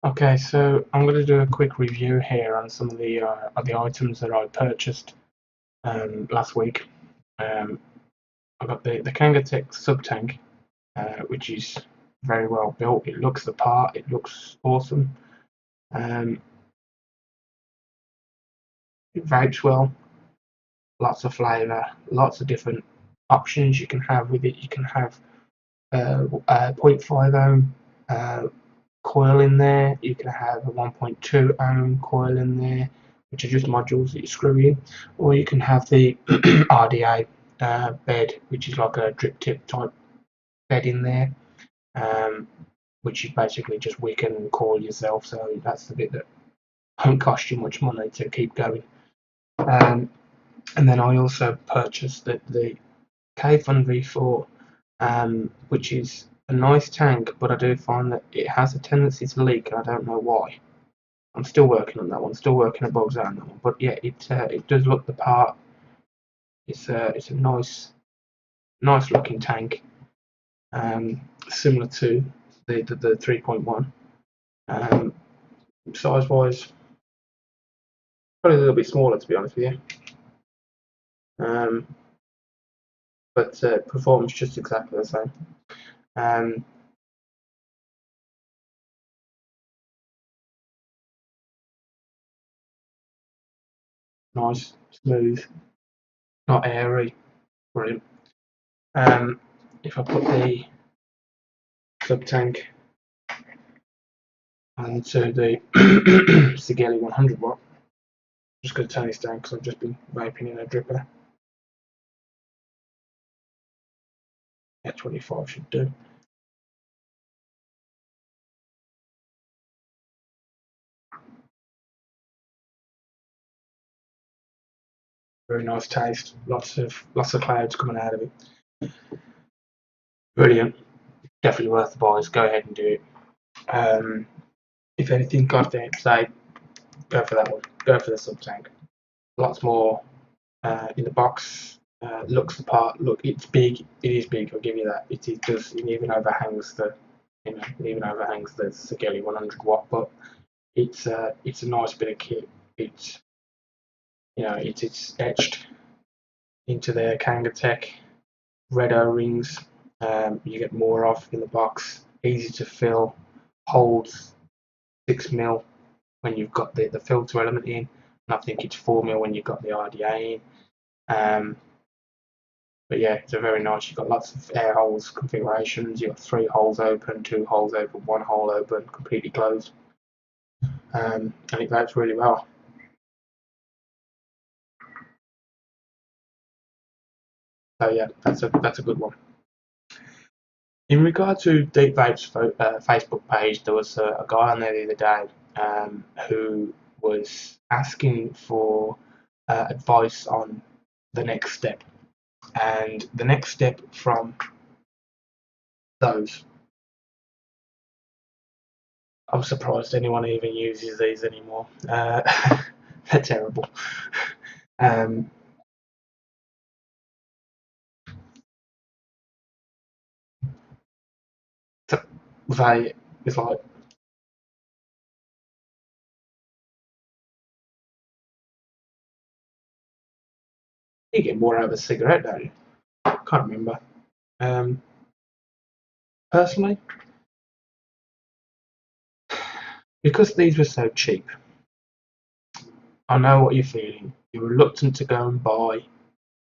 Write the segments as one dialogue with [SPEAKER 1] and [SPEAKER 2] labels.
[SPEAKER 1] Okay, so I'm going to do a quick review here on some of the items that I purchased last week. Um, I got the Kangatech sub tank, which is very well built. It looks the part. It looks awesome. Um, it vapes well. Lots of flavour. Lots of different options you can have with it. You can have a zero point 0.5 ohm coil in there. You can have a 1.2 ohm coil in there, which are just modules that you screw in, or you can have the RDA bed, which is like a drip tip type bed in there, um, which you basically just weaken and coil yourself. So that's the bit that won't cost you much money to keep going. And then I also purchased the K-Fun V4, which is a nice tank, but I do find that it has a tendency to leak, and I don't know why. I'm still working on that one, still working at bugs out on that one. But yeah, it does look the part. It's a nice looking tank, similar to the 3.1. Um, Size wise, probably a little bit smaller to be honest with you. But performance just exactly the same. Um, Nice, smooth, not airy, brilliant. If I put the sub tank onto the Sigeli 100 watt, I'm just going to turn this down because I've just been vaping in a dripper. Yeah, 25 should do. Very nice taste. Lots of clouds coming out of it. Brilliant. Definitely worth the buys. Go ahead and do it. If anything, God damn, say go for that one. Go for the sub tank. Lots more in the box. Looks the part. Look, it's big. It is big. I'll give you that. It does. It even overhangs the Sigeli 100 watt. But it's a nice bit of kit. It's it's etched into the Kangatech red O-rings. You get more of in the box. Easy to fill. Holds 6 mil when you've got the filter element in, and I think it's 4 mil when you've got the RDA in. Um, but yeah, it's a very nice. You've got lots of air holes configurations. You've got 3 holes open, 2 holes open, 1 hole open, completely closed, and it vapes really well. So yeah, that's a good one. In regard to Deep Vape's Facebook page, there was a guy on there the other day who was asking for advice on the next step. And the next step from those, I'm surprised anyone even uses these anymore. They're terrible. Um, so they, it's like, you get more out of a cigarette, don't you? Can't remember. Um, Personally, because these were so cheap, I know what you're feeling. You're reluctant to go and buy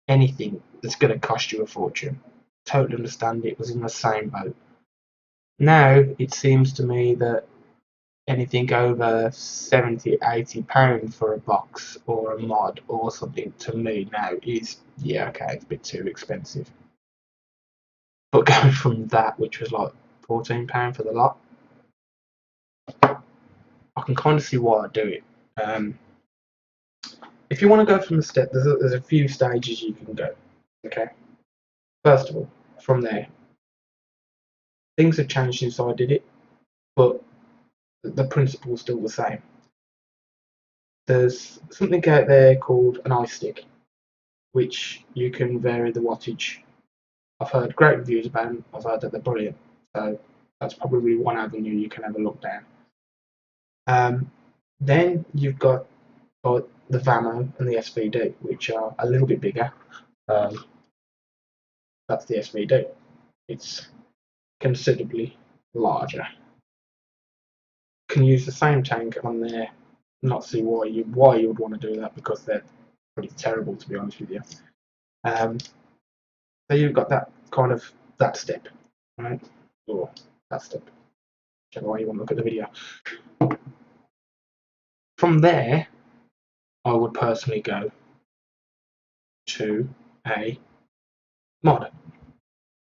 [SPEAKER 1] anything that's going to cost you a fortune. Totally understand it. Was in the same boat. Now it seems to me that anything over 70, 80 pounds for a box or a mod or something to me now is, yeah, okay, it's a bit too expensive. But going from that, which was like £14 for the lot, I can kind of see why I do it. Um, if you want to go from the step, there's a few stages you can go. Okay, first of all, from there, things have changed since I did it, but the principle's still the same. There's something out there called an ice stick, which you can vary the wattage. I've heard great reviews about them. I've heard that they're brilliant. So that's probably one avenue you can have a look down. Then you've got the VAMO and the SVD, which are a little bit bigger. That's the SVD. It's considerably larger. Can use the same tank on there. Not see why you would want to do that, because they're pretty terrible, to be honest with you. So you've got that kind of that step, right? Or that step, whichever way you want to look at the video. From there, I would personally go to a mod,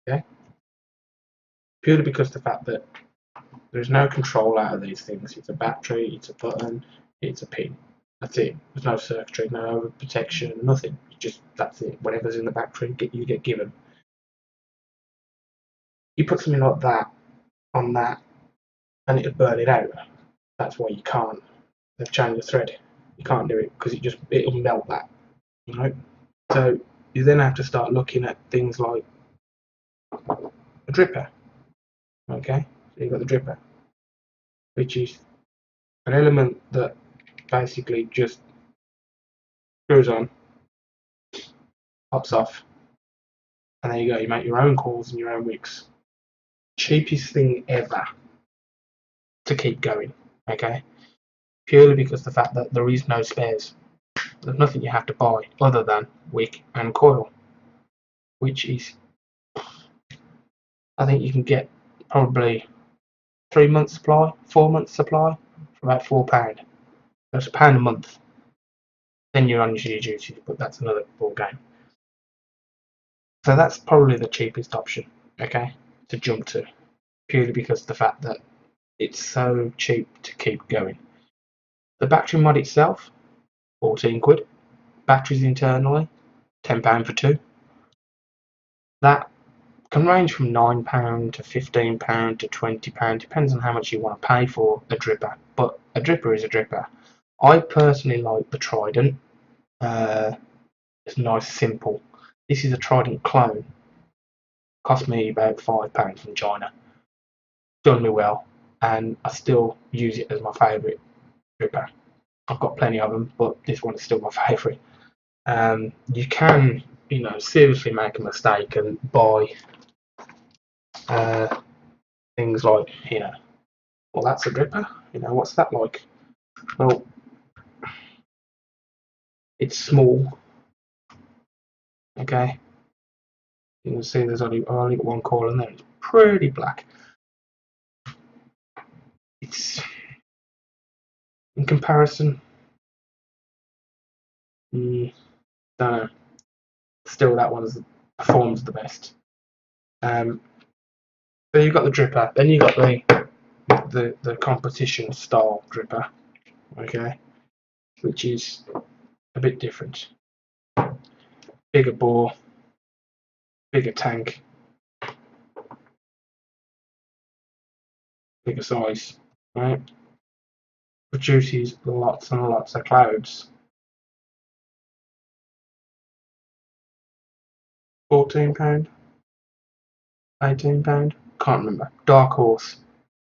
[SPEAKER 1] okay? Purely because the fact that there's no control out of these things. It's a battery, it's a button, it's a pin. That's it. There's no circuitry, no protection, nothing. That's it. Whatever's in the battery, you get given. You put something like that on that, and it'll burn it out. That's why you can't. They've changed the thread. You can't do it because it'll melt that. Right? So you then have to start looking at things like a dripper. Okay, so you've got the dripper, which is an element that basically just screws on, pops off, and there you go. You make your own calls and your own wicks. Cheapest thing ever to keep going. Okay, purely because the fact that there is no spares. There's nothing you have to buy other than wick and coil, which is, I think you can get probably 3 months supply, 4 months supply for about £4. That's £1 a month. Then you're on your duty, but that's another ball game. So that's probably the cheapest option, okay, to jump to, purely because of the fact that it's so cheap to keep going. The battery mod itself, 14 quid. Batteries internally, £10 for two. That can range from £9 to £15 to £20, depends on how much you want to pay for a dripper. But a dripper is a dripper. I personally like the Trident. It's nice, simple. This is a Trident clone. Cost me about £5 from China. Done me well, and I still use it as my favourite dripper. I've got plenty of them, but this one is still my favourite. You can, seriously make a mistake and buy things like, well, that's a dripper. What's that like? Well, it's small. Okay, you can see there's only got one coil in there. It's pretty black. It's, in comparison, don't know. Still, that one performs the best. So you've got the dripper, then you've got the competition style dripper, okay, which is a bit different. Bigger bore, bigger tank, bigger size, right? Produces lots and lots of clouds. £14, £18, can't remember. Dark Horse,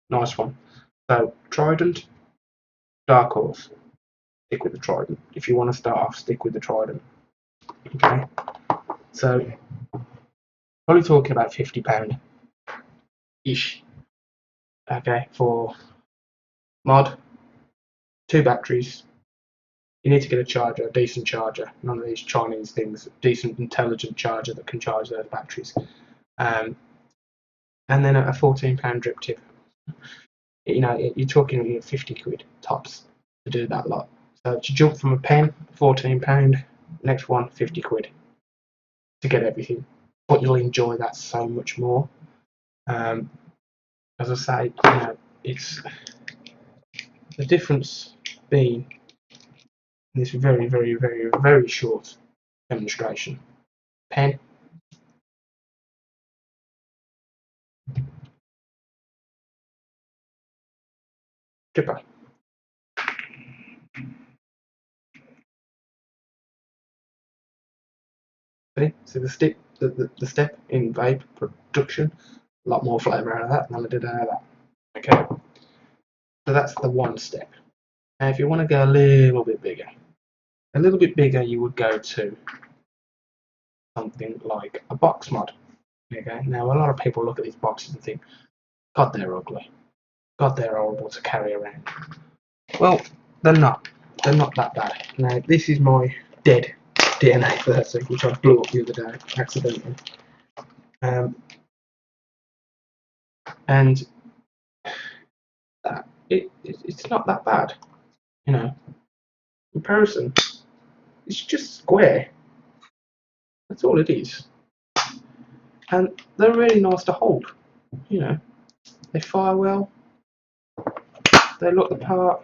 [SPEAKER 1] nice one. So Trident, Dark Horse. Stick with the Trident. If you want to start off, stick with the Trident. Okay. So probably talking about £50 ish. Okay, for mod, 2 batteries. You need to get a charger, a decent charger. None of these Chinese things. Decent, intelligent charger that can charge those batteries. And then a £14 drip tip. You're talking 50 quid tops to do that lot. So to jump from a pen, £14. Next one, 50 quid to get everything. But you'll enjoy that so much more. As I say, it's the difference being in this very, very, very, very short demonstration. Pen, dripper. See, so the step in vape production, a lot more flavour out of that than I did out of that. Okay. So that's the one step. Now if you want to go a little bit bigger, you would go to something like a box mod. Okay, now a lot of people look at these boxes and think, God, they're ugly. God, they're horrible to carry around. Well, they're not. They're not that bad. Now, this is my dead DNA 30, which I blew up the other day accidentally. And it's not that bad, you know. In comparison, it's just square. That's all it is. And they're really nice to hold. You know, they fire well. They look the part.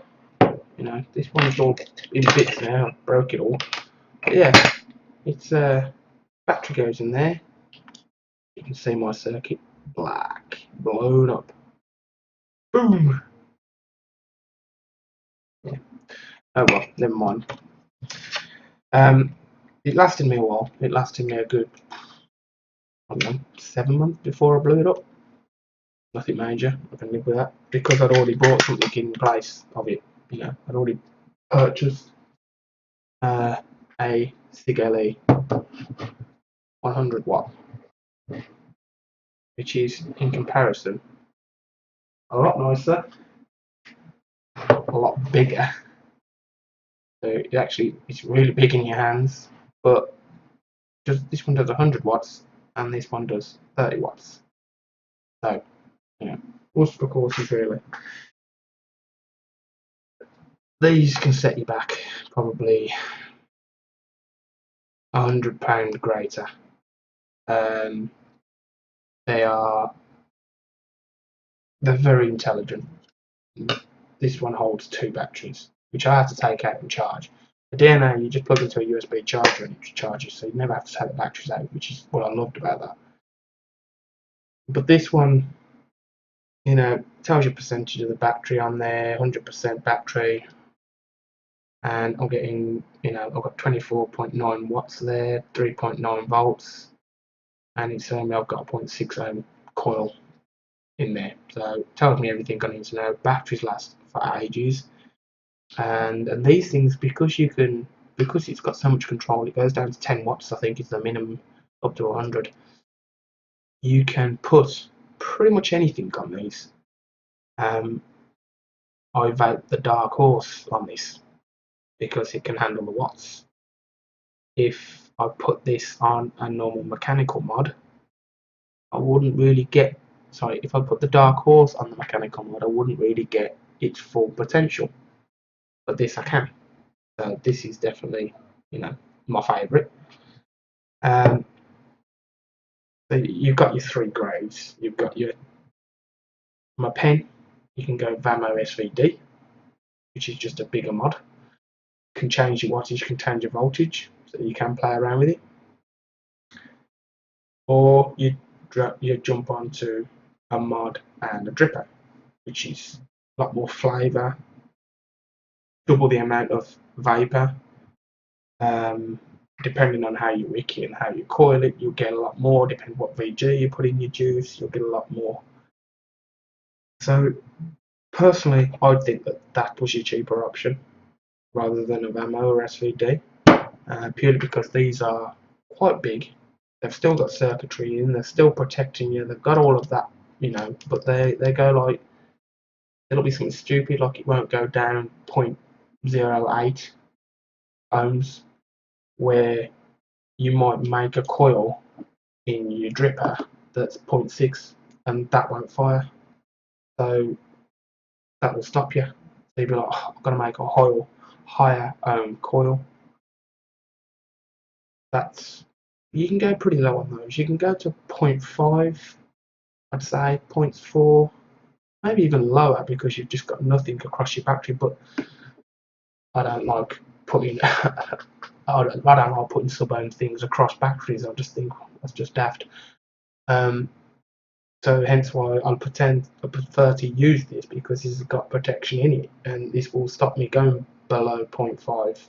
[SPEAKER 1] You know, this one's all in bits now. I broke it all. But yeah, it's battery goes in there. You can see my circuit, black, blown up. Boom. Yeah. Oh well, never mind. It lasted me a while. It lasted me a good, I don't know, 7 months before I blew it up. Nothing major. I can live with that because I'd already bought something in place of it. You know, I'd already purchased a Sig 100 watt, which is in comparison a lot nicer, a lot bigger. So it's really big in your hands, but just this one does 100 watts and this one does 30 watts. So, you know, what's the courses really? These can set you back probably £100 greater. They're very intelligent. This one holds 2 batteries, which I have to take out and charge. The DNA, you just plug into a USB charger and it charges, so you never have to take the batteries out, which is what I loved about that. But this one, you know, tells you percentage of the battery on there, 100% battery, and I'm getting, you know, I've got 24.9 watts there, 3.9 volts, and it's telling me I've got a 0.6 ohm coil in there. So it tells me everything I need to know. Batteries last for ages, and these things, because it's got so much control, it goes down to 10 watts, I think is the minimum, up to 100. You can put pretty much anything on these. I vape the Dark Horse on this because it can handle the watts. If I put this on a normal mechanical mod, I wouldn't really get. Sorry, if I put the Dark Horse on the mechanical mod, I wouldn't really get its full potential. But this I can. So this is definitely, you know, my favourite. So you've got your 3 grades. You've got my pen. You can go Vamo SVD, which is just a bigger mod. You can change your wattage, you can change your voltage, so you can play around with it. Or you jump onto a mod and a dripper, which is a lot more flavour, double the amount of vapour. Depending on how you wick it and how you coil it, you'll get a lot more. Depending what VG you put in your juice, you'll get a lot more. So personally, I'd think that was your cheaper option rather than a Vamo or SVD, purely because these are quite big. They've still got circuitry in, they're still protecting you, they've got all of that, you know, but they go like, it'll be something stupid, like it won't go down 0.08 ohms, where you might make a coil in your dripper that's 0.6 and that won't fire. So that will stop you. So you'll be like, oh, I've got to make a higher coil. You can go pretty low on those. You can go to 0.5, I'd say 0.4, maybe even lower because you've just got nothing across your battery. But I don't like putting I don't like putting sub-ohm things across batteries. I just think that's just daft. So hence why I prefer to use this, because it's got protection in it, and this will stop me going below 0.5.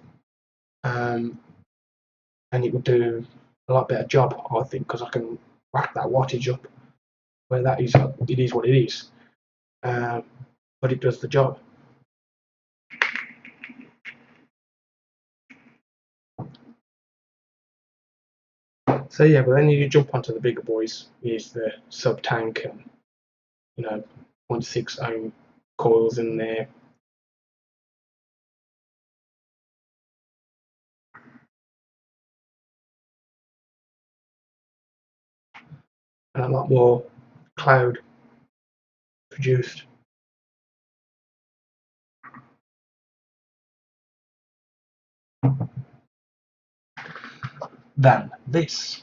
[SPEAKER 1] And it will do a lot better job, I think, because I can rack that wattage up where it is what it is. But it does the job. So yeah, but then you jump onto the bigger boys, is the sub tank and 0.6 ohm coils in there. And a lot more cloud produced. Than this.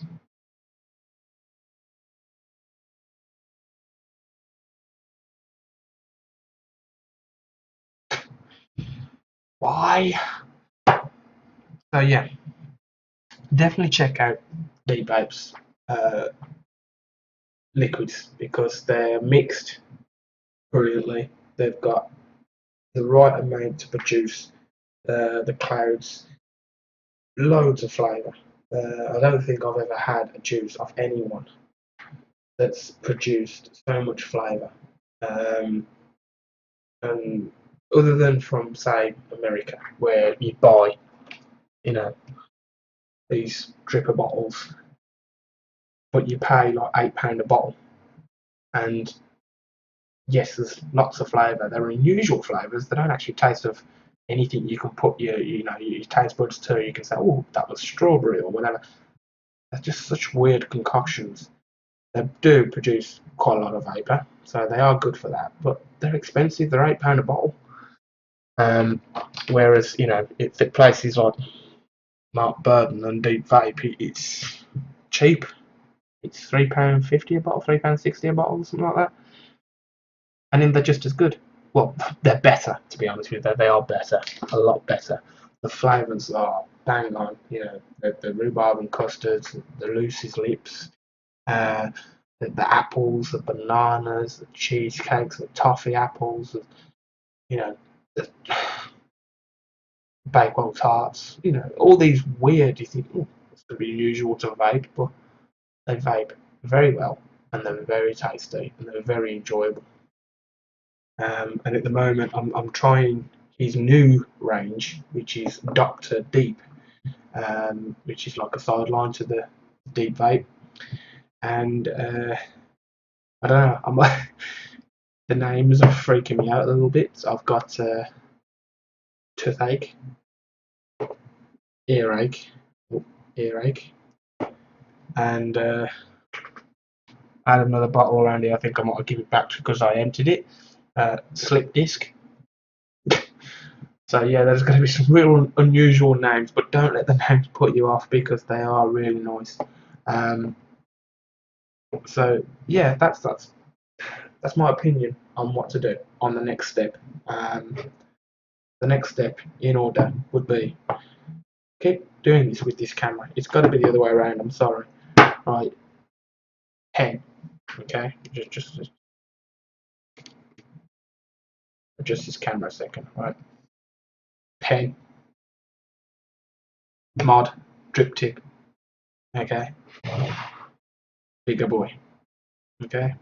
[SPEAKER 1] Why? So yeah, definitely check out the Vapes liquids because they're mixed brilliantly. They've got the right amount to produce the clouds, loads of flavour. I don't think I've ever had a juice of anyone that's produced so much flavour. And other than from, say, America, where you buy, you know, these dripper bottles, but you pay like £8 a bottle, and yes, there's lots of flavour. They're unusual flavours. They don't actually taste of anything you can put your taste buds to. You can say, oh, that was strawberry or whatever. They're just such weird concoctions. They do produce quite a lot of vapour, so they are good for that. But they're expensive. They're £8 a bottle. Whereas if it places like Mark Burden and Deep Vape, it's cheap. It's £3.50 a bottle, £3.60 a bottle, something like that. And then they're just as good. Well, they're better, to be honest with you. They are better, a lot better. The flavours are bang on. The rhubarb and custards, the Lucy's lips, the apples, the bananas, the cheesecakes, the toffee apples, the Bakewell tarts. All these weird. You think, oh, it's going to be unusual to vape, but they vape very well, and they're very tasty, and they're very enjoyable. And at the moment, I'm trying his new range, which is Dr. Deep, which is like a sideline to the Deep Vape. And I don't know, the names are freaking me out a little bit. So I've got toothache, earache, and I had another bottle around here. I think I might give it back because I emptied it. Slip disc. So yeah, there's going to be some real unusual names, but don't let the names put you off because they are really nice. So yeah, that's my opinion on what to do on the next step. The next step in order would be keep doing this with this camera. It's got to be the other way around. I'm sorry. Right, pen. Okay, just adjust this camera a second. Right, pen, mod, drip tip. Okay, bigger boy. Okay,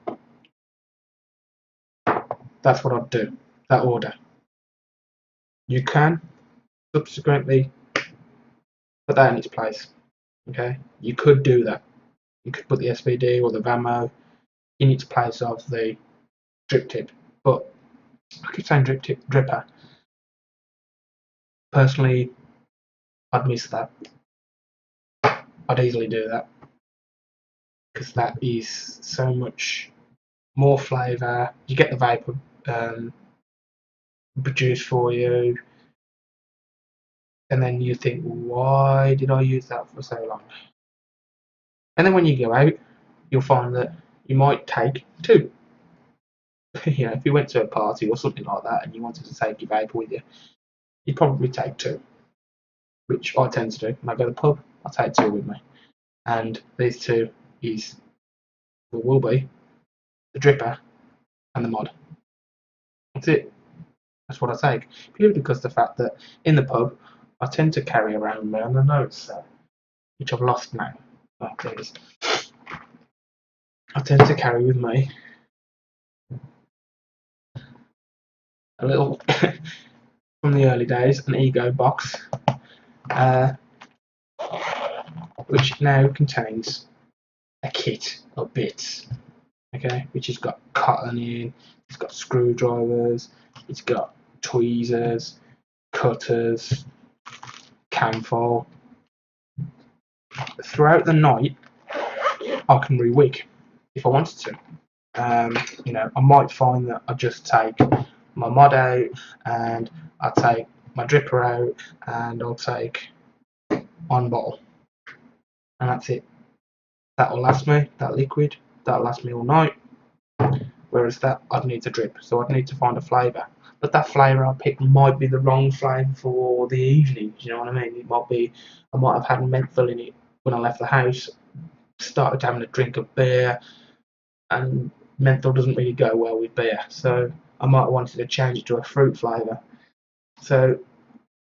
[SPEAKER 1] that's what I'd do. That order. You can subsequently put that in its place. Okay, you could do that. You could put the SVD or the VAMO in its place of the drip tip, but I keep saying drip tip, dripper. Personally, I'd miss that. I'd easily do that because that is so much more flavour. You get the vapour produced for you, and then you think, why did I use that for so long? And then when you go out, you'll find that you might take two. If you went to a party or something like that and you wanted to take your vape with you, you'd probably take two, which I tend to do. When I go to the pub, I take two with me. And these two will be the dripper and the mod. That's it. That's what I take. Purely because the fact that in the pub, I tend to carry around me on the notes, which I've lost now. Oh, there it is. I tend to carry with me a little, from the early days, an ego box. which now contains a kit of bits, okay, which has got cotton in, it's got screwdrivers, it's got tweezers, cutters, camphor. Throughout the night, I can re-wig if I wanted to. I might find that I just take my mod out and I'll take my dripper out and I'll take one bottle, and that's it. That'll last me, that liquid, that'll last me all night. Whereas that I'd need to drip, so I'd need to find a flavour. But that flavour I picked might be the wrong flavour for the evening. Do you know what I mean? It might be I might have had menthol in it when I left the house, started having a drink of beer, and menthol doesn't really go well with beer. So I might have wanted to change it to a fruit flavour. So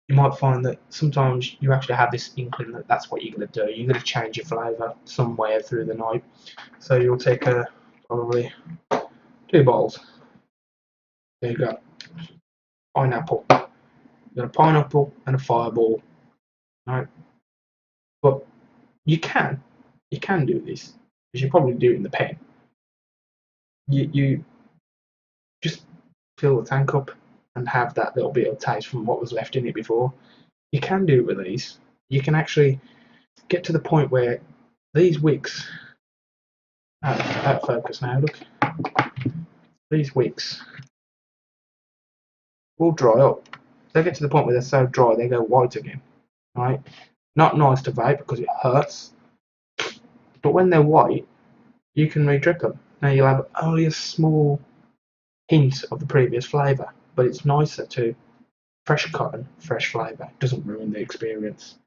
[SPEAKER 1] you might find that sometimes you actually have this inkling that that's what you're going to do. You're going to change your flavour somewhere through the night. So you'll take probably 2 bottles. There you go. Pineapple. You've got a pineapple and a fireball. Right? But you can do this. You should probably do it in the pen. You just fill the tank up and have that little bit of taste from what was left in it before. You can do it with these. You can actually get to the point where these wicks, out of focus now, look, these wicks will dry up. They get to the point where they're so dry they go white again, right? Not nice to vape because it hurts, but when they're white, you can re-drip them. Now you'll have only a small hint of the previous flavour, but it's nicer to fresh cotton, fresh flavour. It doesn't ruin the experience,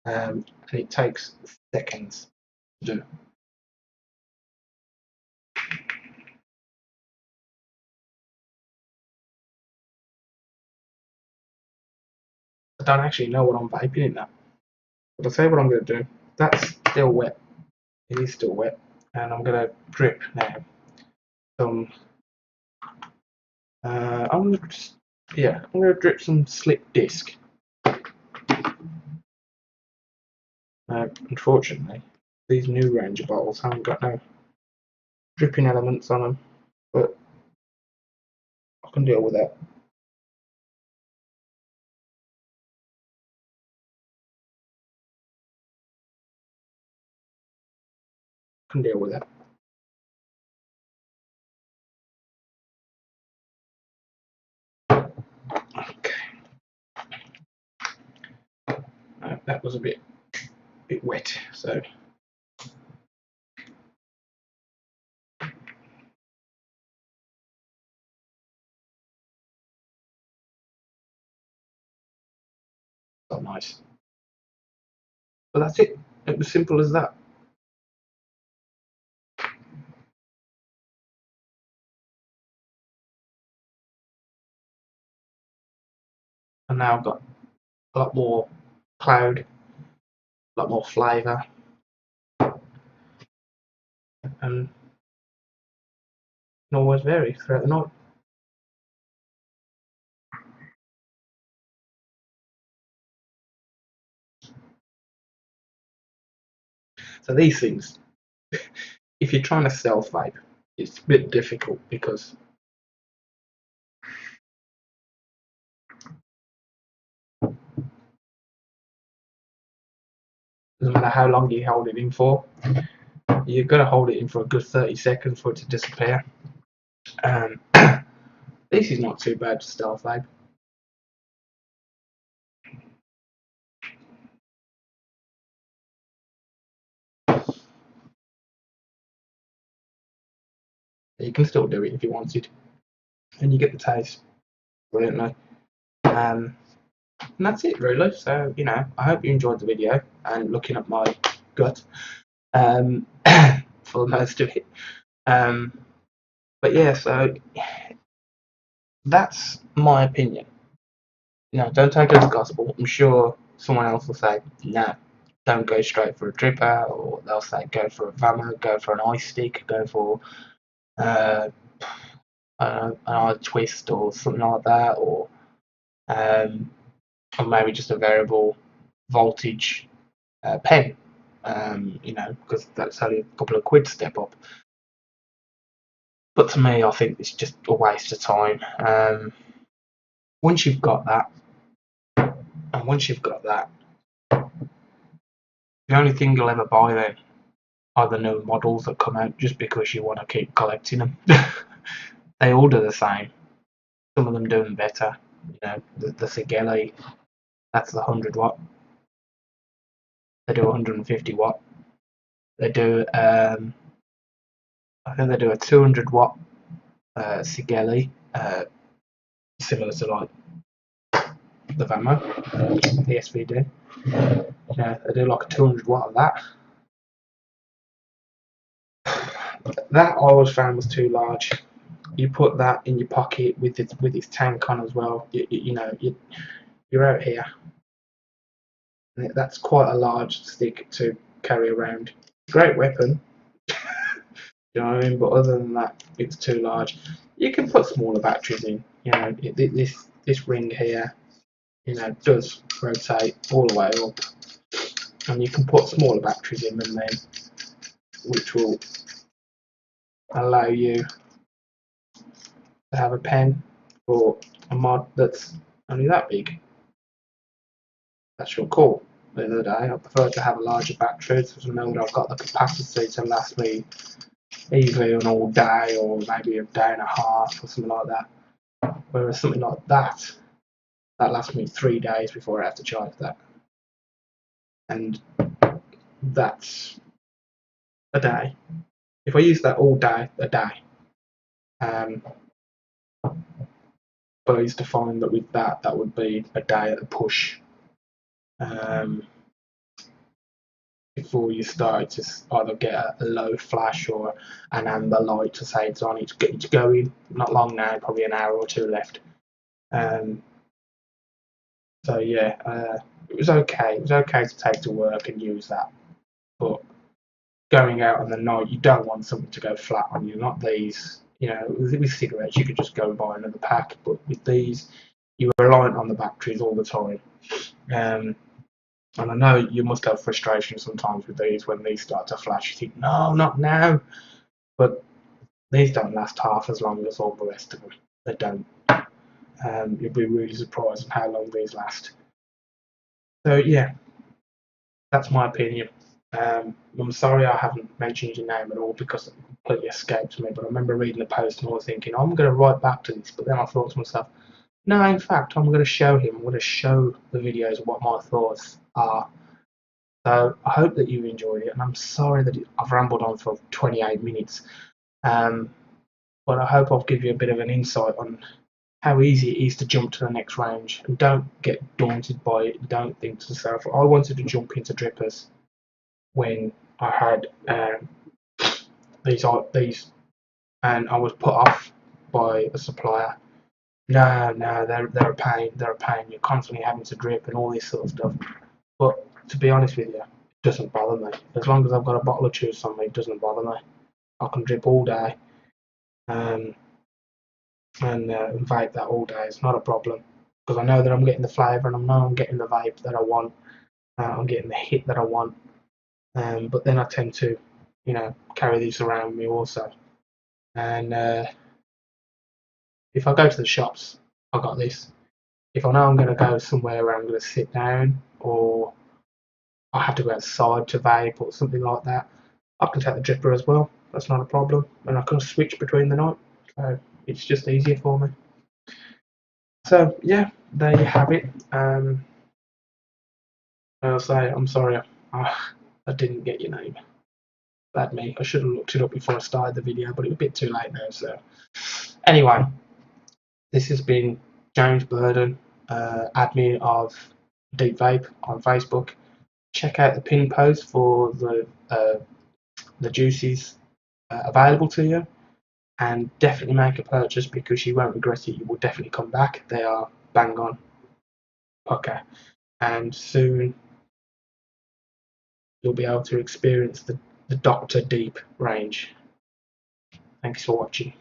[SPEAKER 1] and it takes seconds to do. I don't actually know what I'm vaping in that, but I'll tell you what I'm going to do. That's still wet. It is still wet, and I'm going to drip now some. I'm going to drip some slip disc. Unfortunately, these new Ranger bottles haven't got no dripping elements on them, but I can deal with that. I can deal with that. Okay. That was a bit wet, so not nice. But that's it. It was simple as that. And now I've got a lot more cloud, a lot more flavour, and can always vary throughout the night. So these things, if you're trying to stealth vape, it's a bit difficult because doesn't matter how long you hold it in for, you've got to hold it in for a good 30 seconds for it to disappear. This is not too bad to stealth vape. You can still do it if you wanted, and you get the taste brilliantly. And that's it really. So I hope you enjoyed the video and looking at my gut for most of it. But yeah, so that's my opinion. Don't take it as gospel. I'm sure someone else will say, no, don't go straight for a dripper, or they'll say go for a vammer, go for an ice stick, go for an eye twist or something like that, or maybe just a variable voltage pen. you know, because that's only a couple of quid step up. But to me, I think it's just a waste of time. Once you've got that, and once you've got that, the only thing you'll ever buy then are the new models that come out just because you want to keep collecting them. They all do the same. Some of them do them better. You know, the Sigeli, that's the 100 watt. They do 150 watt. They do, I think they do a 200 watt Sigeli, similar to like the Vamo, the SVD. Yeah, they do like a 200 watt of that. That I always found was too large. You put that in your pocket with its tank on as well. You know, you're out here. That's quite a large stick to carry around. Great weapon, you know what I mean? But other than that, it's too large. You can put smaller batteries in. You know, this ring here, you know, does rotate all the way up, and you can put smaller batteries in than them, which will allow you to have a pen for a mod that's only that big. That's real cool. At the end of the day, I prefer to have a larger battery because I know that I've got the capacity to last me easily an all day or maybe a day and a half or something like that. Whereas something like that lasts me 3 days before I have to charge that. And that's a day. If I use that all day, a day. But I used to find that with that would be a day at a push. Before you start to either get a low flash or an amber light to say it's on, it's going. Not long now, probably an hour or two left. So yeah, it was okay. It was okay to take to work and use that, but going out on the night, you don't want something to go flat on you. Not these. You know, with cigarettes, you could just go and buy another pack, but with these, you're reliant on the batteries all the time. And I know you must have frustration sometimes with these when these start to flash. You think, no, not now. But these don't last half as long as all the rest of them. They don't. You'll be really surprised at how long these last. So yeah, that's my opinion. I'm sorry I haven't mentioned your name at all because it completely escaped me. But I remember reading the post and I was thinking, I'm going to write back to this. But then I thought to myself, no, in fact, I'm going to show him. I'm going to show the videos what my thoughts are. So I hope that you enjoyed it, and I'm sorry that I've rambled on for 28 minutes. But I hope I've given you a bit of an insight on how easy it is to jump to the next range, and don't get daunted by it. Don't think to yourself, I wanted to jump into drippers when I had these, and I was put off by a supplier. No, they're a pain. They're a pain. You're constantly having to drip and all this sort of stuff. But to be honest with you, it doesn't bother me. As long as I've got a bottle of juice on me, it doesn't bother me. I can drip all day and vape that all day. It's not a problem because I know that I'm getting the flavour and I know I'm getting the vape that I want. I'm getting the hit that I want. But then I tend to, you know, carry these around with me also. And if I go to the shops, I got this. If I know I'm going to go somewhere where I'm going to sit down or I have to go outside to vape or something like that, I can take the dripper as well. That's not a problem, and I can switch between the night. So it's just easier for me. So yeah, there you have it. I'll say I'm sorry I didn't get your name. Bad me. I should have looked it up before I started the video, but it was a bit too late now. So anyway, this has been James Burden, admin of Deep Vape on Facebook. Check out the pin post for the juices available to you, and definitely make a purchase because you won't regret it. You will definitely come back. They are bang on. Okay, and soon you'll be able to experience the Dr. Deep range. Thanks for watching.